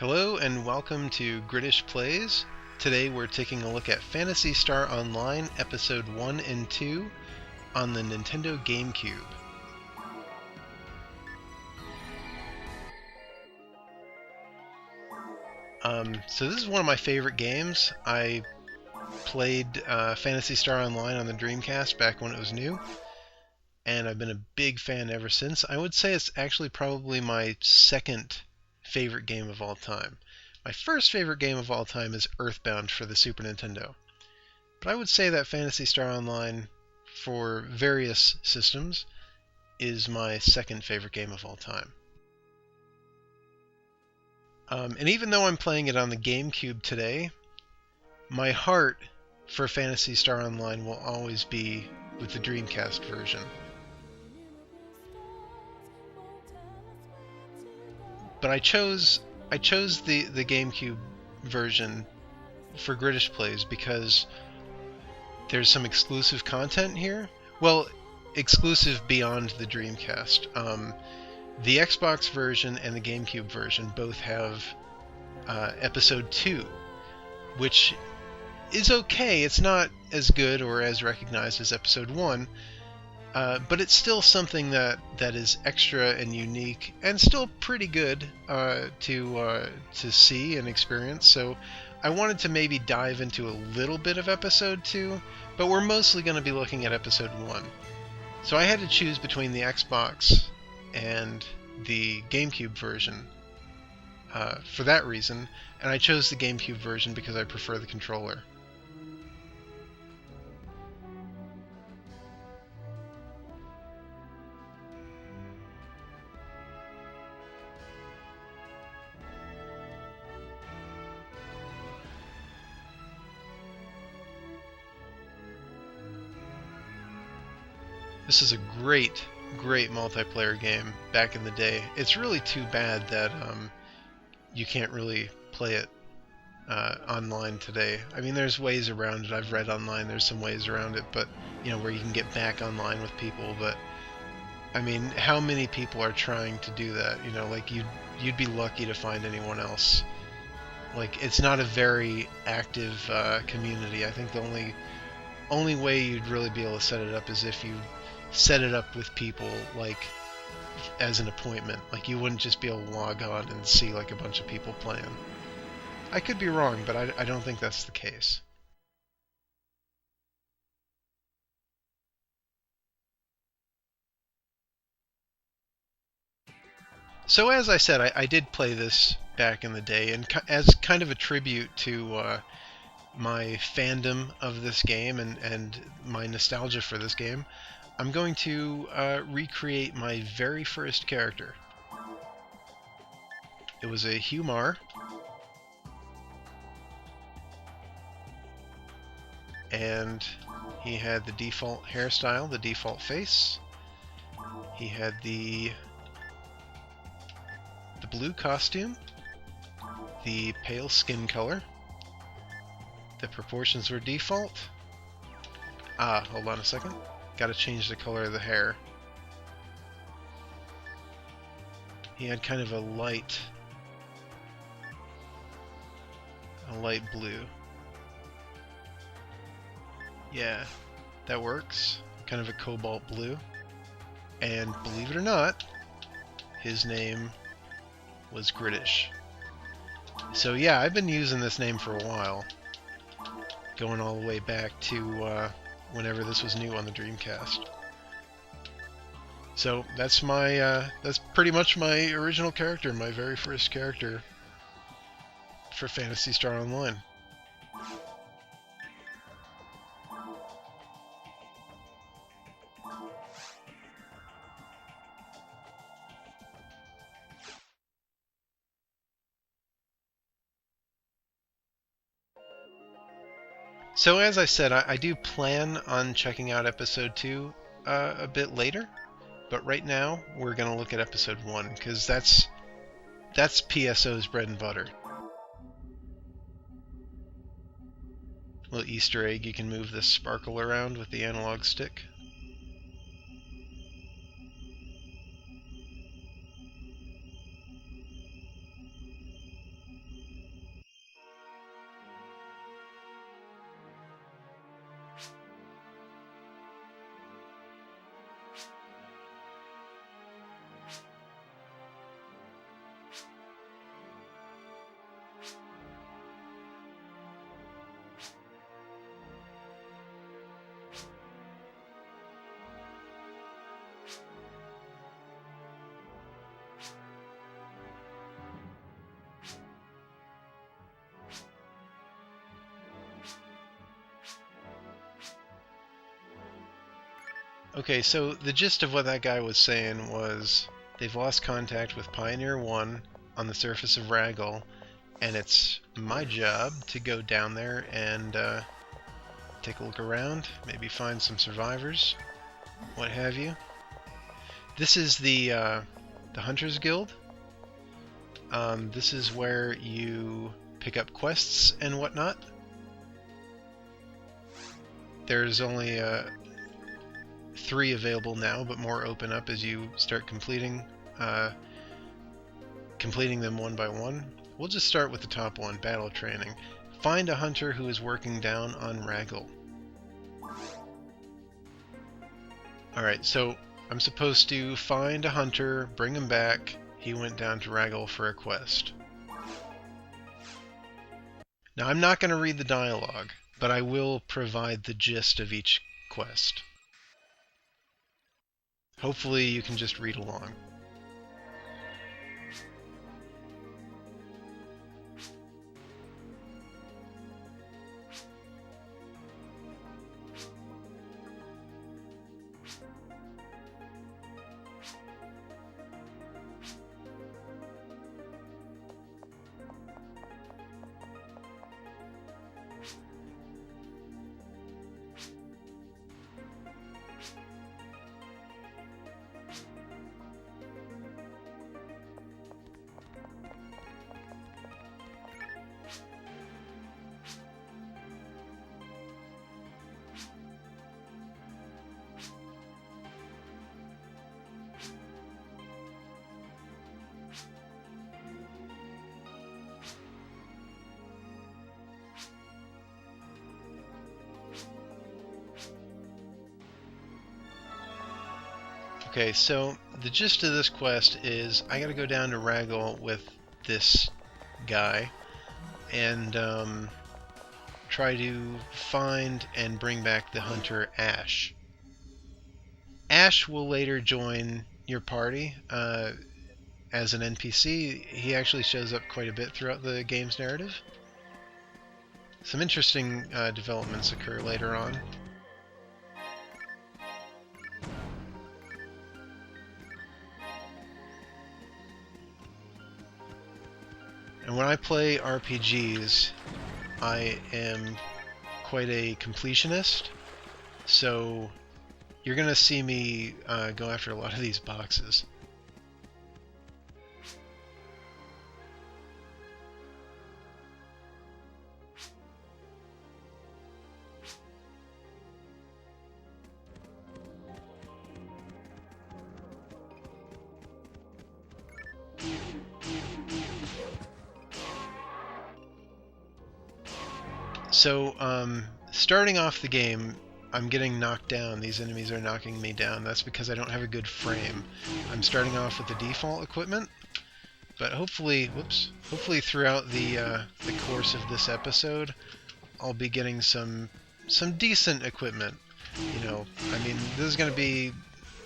Hello and welcome to Gridish Plays. Today we're taking a look at Phantasy Star Online Episode 1 and 2 on the Nintendo GameCube. So this is one of my favorite games. I played Phantasy Star Online on the Dreamcast back when it was new, and I've been a big fan ever since. I would say it's actually probably my second favorite game of all time. My first favorite game of all time is Earthbound for the Super Nintendo. But I would say that Phantasy Star Online for various systems is my second favorite game of all time. And even though I'm playing it on the GameCube today, my heart for Phantasy Star Online will always be with the Dreamcast version. But I chose the GameCube version for Gridish Plays because there's some exclusive content here. Well, exclusive beyond the Dreamcast. The Xbox version and the GameCube version both have Episode 2, which is okay. It's not as good or as recognized as Episode 1, but it's still something that is extra and unique and still pretty good to see and experience. So I wanted to maybe dive into a little bit of Episode 2, but we're mostly going to be looking at Episode 1. So I had to choose between the Xbox and the GameCube version for that reason, and I chose the GameCube version because I prefer the controller. This is a great multiplayer game back in the day. It's really too bad that you can't really play it online today. I mean, there's ways around it. I've read online there's some ways around it, but where you can get back online with people. But I mean, how many people are trying to do that? Like you'd be lucky to find anyone else. Like, it's not a very active community. I think the only way you'd really be able to set it up is if you set it up with people, like, as an appointment. Like, you wouldn't just be able to log on and see, like, a bunch of people playing. I could be wrong, but I don't think that's the case. So, as I said, I did play this back in the day, and as kind of a tribute to my fandom of this game and my nostalgia for this game, I'm going to recreate my very first character. It was a Humar, and he had the default hairstyle, the default face. He had the blue costume, the pale skin color. The proportions were default. Hold on a second. Gotta change the color of the hair. He had kind of a light blue. Yeah, that works. Kind of a cobalt blue. And believe it or not, his name was Gridish. So yeah, I've been using this name for a while, going all the way back to whenever this was new on the Dreamcast. So that's that's pretty much my original character, my very first character for Phantasy Star Online. So as I said, I do plan on checking out Episode 2 a bit later, but right now we're going to look at Episode 1, because that's PSO's bread and butter. Little Easter egg, you can move this sparkle around with the analog stick. Okay, so the gist of what that guy was saying was they've lost contact with Pioneer 1 on the surface of Raggle, and it's my job to go down there and take a look around, maybe find some survivors, what have you. This is the Hunters Guild. This is where you pick up quests and whatnot. There's only 3 available now, but more open up as you start completing them one by one. We'll just start with the top one, Battle Training. Find a hunter who is working down on Raggle. Alright, so I'm supposed to find a hunter, bring him back. He went down to Raggle for a quest. Now, I'm not going to read the dialogue, but I will provide the gist of each quest. Hopefully you can just read along. Okay, so the gist of this quest is I gotta go down to Raggle with this guy and try to find and bring back the hunter Ash. Ash will later join your party as an NPC. He actually shows up quite a bit throughout the game's narrative. Some interesting developments occur later on. And when I play RPGs, I am quite a completionist, so you're going to see me go after a lot of these boxes. So, starting off the game, I'm getting knocked down. These enemies are knocking me down. That's because I don't have a good frame. I'm starting off with the default equipment, but hopefully throughout the course of this episode, I'll be getting some decent equipment. You know, I mean, this is going to be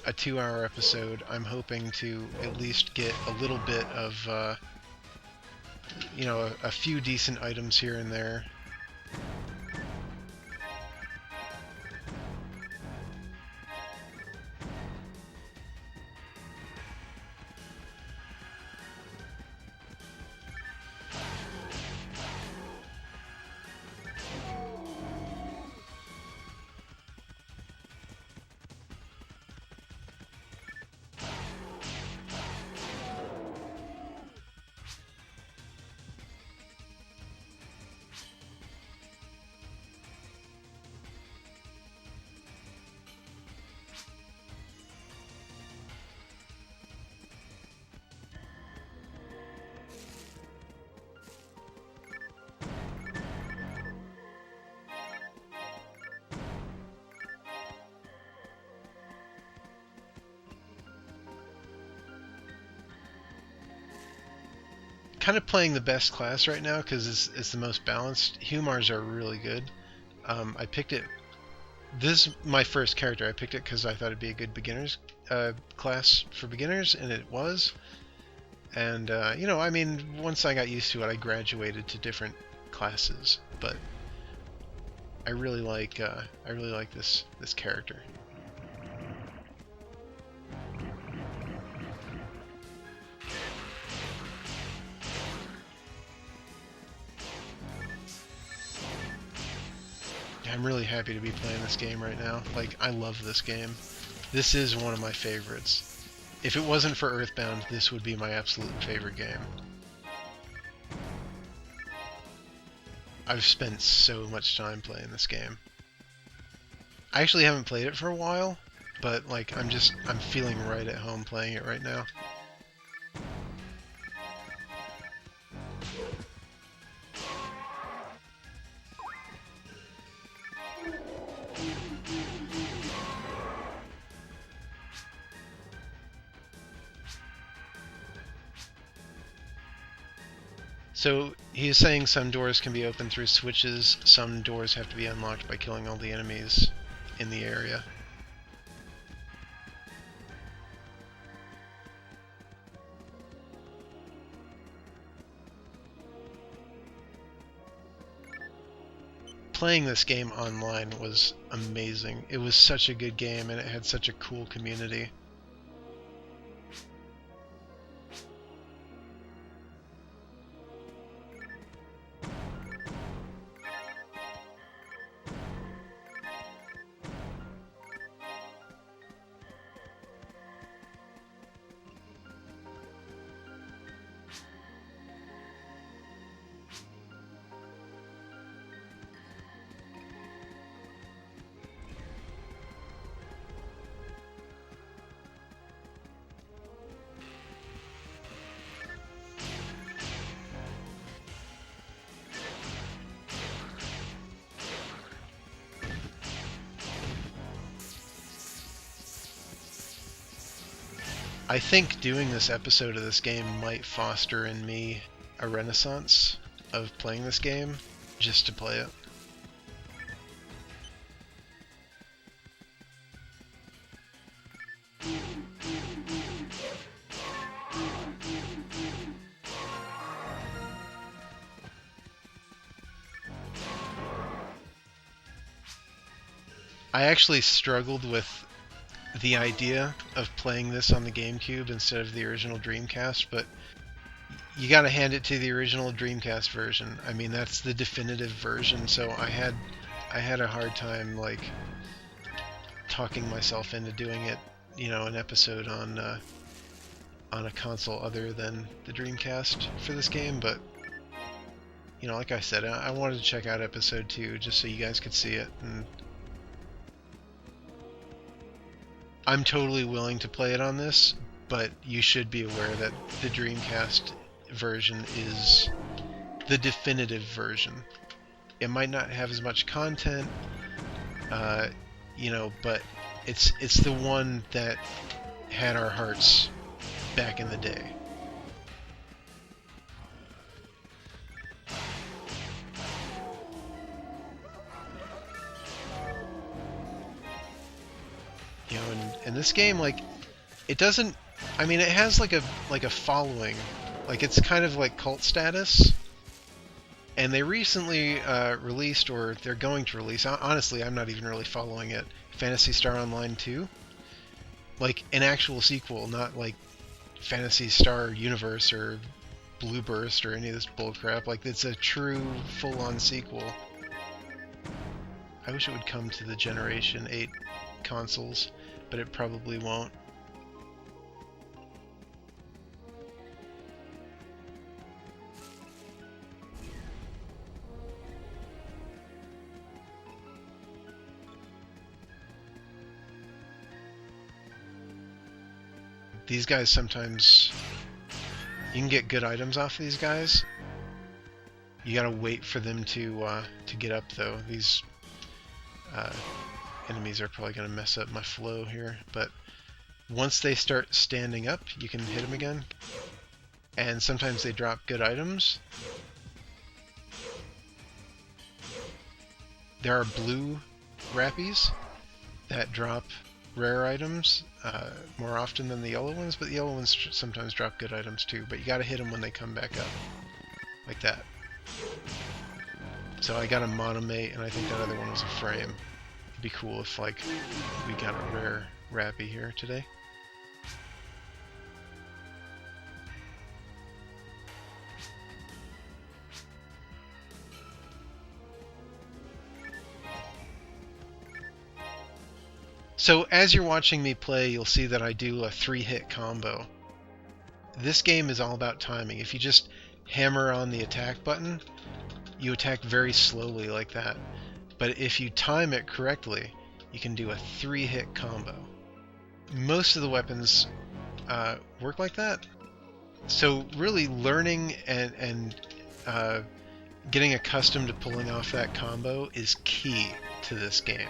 a 2-hour episode. I'm hoping to at least get a little bit of, you know, a few decent items here and there. Kind of playing the best class right now because it's the most balanced. Humars are really good. I picked it. This is my first character. I picked it because I thought it'd be a good beginners class for beginners, and it was. And you know, I mean, once I got used to it, I graduated to different classes. But I really like this character. I'm really happy to be playing this game right now. Like, I love this game. This is one of my favorites. If it wasn't for Earthbound, this would be my absolute favorite game. I've spent so much time playing this game. I actually haven't played it for a while, but like I'm feeling right at home playing it right now. So he is saying some doors can be opened through switches, some doors have to be unlocked by killing all the enemies in the area. Playing this game online was amazing. It was such a good game and it had such a cool community. I think doing this episode of this game might foster in me a renaissance of playing this game just to play it. I actually struggled with the idea of playing this on the GameCube instead of the original Dreamcast, but you gotta hand it to the original Dreamcast version. I mean, that's the definitive version, so I had a hard time, like, talking myself into doing it, you know, an episode on a console other than the Dreamcast for this game, but, you know, like I said, I wanted to check out episode 2 just so you guys could see it, and I'm totally willing to play it on this, but you should be aware that the Dreamcast version is the definitive version. It might not have as much content, you know, but it's the one that had our hearts back in the day. You know, and this game, like, it doesn't, I mean, it has like a following, like it's kind of like cult status, and they recently released, or they're going to release, honestly I'm not even really following it, Phantasy Star Online 2, like an actual sequel, not like Phantasy Star Universe or Blue Burst or any of this bullcrap. Like, it's a true full-on sequel. I wish it would come to the Generation 8 consoles, but it probably won't. These guys sometimes, you can get good items off these guys. You gotta wait for them to get up though. These enemies are probably gonna mess up my flow here, but once they start standing up, you can hit them again. And sometimes they drop good items. There are blue rappies that drop rare items more often than the yellow ones, but the yellow ones sometimes drop good items too, but you gotta hit them when they come back up. Like that. So I got a monomate, and I think that other one was a frame. It'd be cool if, like, we got a rare rappy here today. So as you're watching me play, you'll see that I do a 3-hit combo. This game is all about timing. If you just hammer on the attack button, you attack very slowly like that. But if you time it correctly, you can do a 3-hit combo. Most of the weapons work like that. So really learning and getting accustomed to pulling off that combo is key to this game.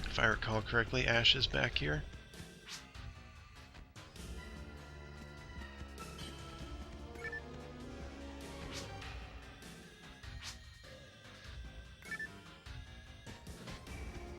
If I recall correctly, Ash is back here.